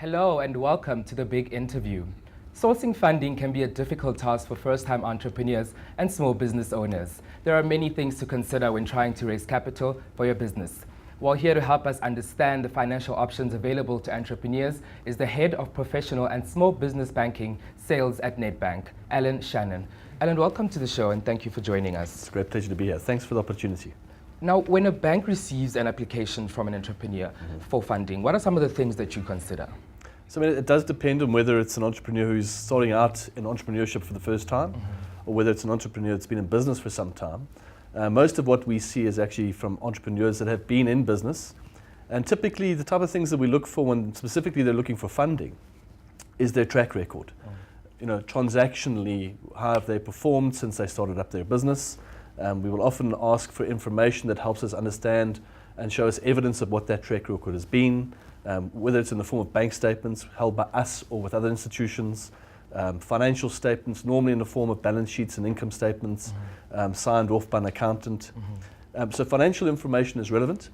Hello and welcome to The Big Interview. Sourcing funding can be a difficult task for first-time entrepreneurs and small business owners. There are many things to consider when trying to raise capital for your business. Well, here to help us understand the financial options available to entrepreneurs is the Head of Professional and Small Business Banking Sales at Nedbank, Alan Shannon. Alan, welcome to the show and thank you for joining us. It's a great pleasure to be here. Thanks for the opportunity. Now, when a bank receives an application from an entrepreneur for funding, what are some of the things that you consider? So it does depend on whether it's an entrepreneur who's starting out in entrepreneurship for the first time, or whether it's an entrepreneur that's been in business for some time. Most of what we see is actually from entrepreneurs that have been in business. And typically the type of things that we look for when specifically they're looking for funding is their track record. Transactionally, how have they performed since they started up their business? We will often ask for information that helps us understand and show us evidence of what that track record has been, whether it's in the form of bank statements held by us or with other institutions, financial statements, normally in the form of balance sheets and income statements, signed off by an accountant. So financial information is relevant.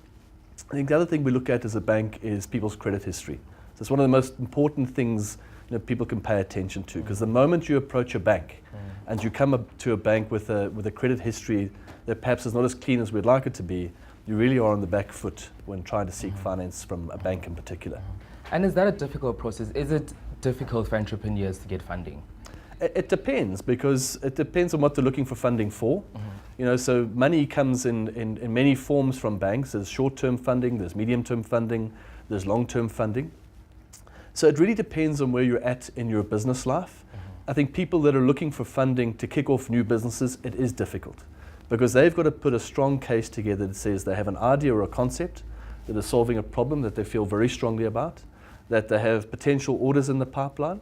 I think the other thing we look at as a bank is people's credit history. So it's one of the most important things people can pay attention to, because the moment you approach a bank and you come up to a bank with a credit history that perhaps is not as clean as we'd like it to be, you really are on the back foot when trying to seek finance from a bank in particular. And is that a difficult process? Is it difficult for entrepreneurs to get funding? It depends, because it depends on what they're looking for funding for. So money comes in many forms from banks. There's short-term funding, there's medium-term funding, there's long-term funding. So it really depends on where you're at in your business life. I think people that are looking for funding to kick off new businesses, it is difficult, because they've got to put a strong case together that says they have an idea or a concept that is solving a problem that they feel very strongly about, that they have potential orders in the pipeline,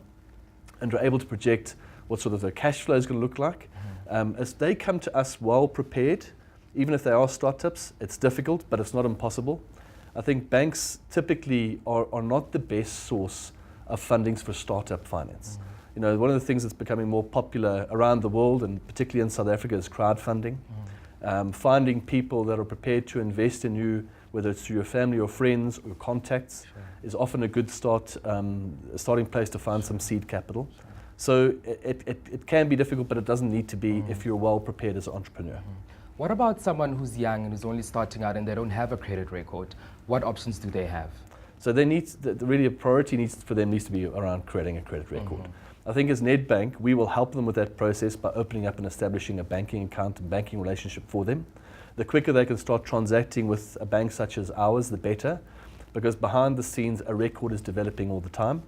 and are able to project what sort of their cash flow is going to look like. As they come to us well prepared, even if they are startups, it's difficult, but it's not impossible. I think banks typically are not the best source of fundings for startup finance. One of the things that's becoming more popular around the world, and particularly in South Africa, is crowdfunding. Finding people that are prepared to invest in you, whether it's through your family or friends or contacts, is often a good starting place to find some seed capital. So it can be difficult, but it doesn't need to be if you're well prepared as an entrepreneur. What about someone who's young and who's only starting out and they don't have a credit record? What options do they have? So they need really a priority for them needs to be around creating a credit record. I think as Nedbank, we will help them with that process by opening up and establishing a banking account and banking relationship for them. The quicker they can start transacting with a bank such as ours, the better, because behind the scenes, a record is developing all the time.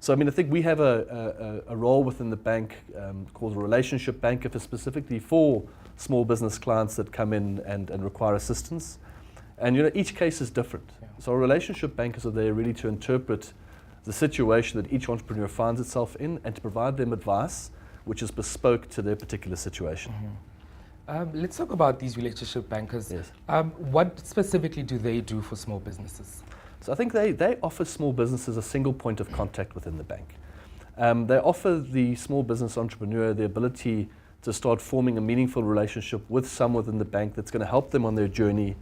So I think we have a role within the bank called a relationship banker specifically for small business clients that come in and require assistance. And each case is different. So our relationship bankers are there really to interpret the situation that each entrepreneur finds itself in and to provide them advice which is bespoke to their particular situation. Let's talk about these relationship bankers. Yes. What specifically do they do for small businesses? So I think they offer small businesses a single point of contact within the bank. They offer the small business entrepreneur the ability to start forming a meaningful relationship with someone within the bank that's going to help them on their journey,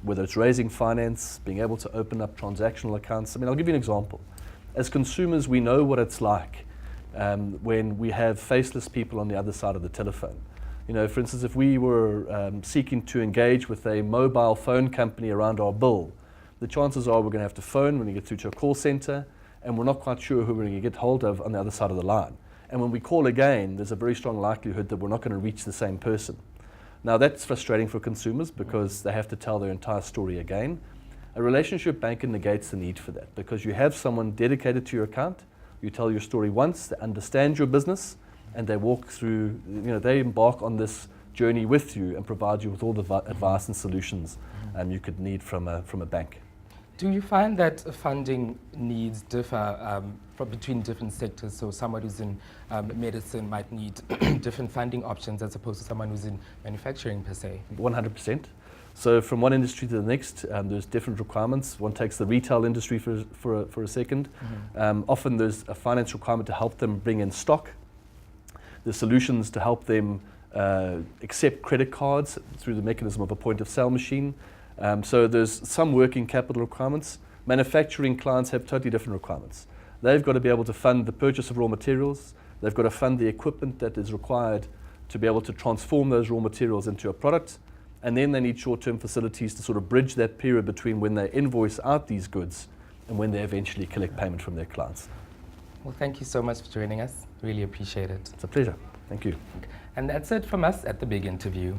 whether it's raising finance, being able to open up transactional accounts. I'll give you an example. As consumers, we know what it's like when we have faceless people on the other side of the telephone. For instance, if we were seeking to engage with a mobile phone company around our bill, the chances are we're going to have to phone when we get through to a call center, and we're not quite sure who we're going to get hold of on the other side of the line. And when we call again, there's a very strong likelihood that we're not going to reach the same person. Now that's frustrating for consumers because they have to tell their entire story again. A relationship banker negates the need for that, because you have someone dedicated to your account, you tell your story once, they understand your business, and they walk through, they embark on this journey with you and provide you with all the advice and solutions you could need from a bank. Do you find that funding needs differ between different sectors? So someone who's in medicine might need different funding options as opposed to someone who's in manufacturing per se? 100%. So from one industry to the next, there's different requirements. One takes the retail industry for a second. Often there's a finance requirement to help them bring in stock. There's solutions to help them accept credit cards through the mechanism of a point of sale machine. So there's some working capital requirements. Manufacturing clients have totally different requirements. They've got to be able to fund the purchase of raw materials. They've got to fund the equipment that is required to be able to transform those raw materials into a product. And then they need short-term facilities to sort of bridge that period between when they invoice out these goods and when they eventually collect payment from their clients. Well, thank you so much for joining us. Really appreciate it. It's a pleasure. Thank you. And that's it from us at The Big Interview.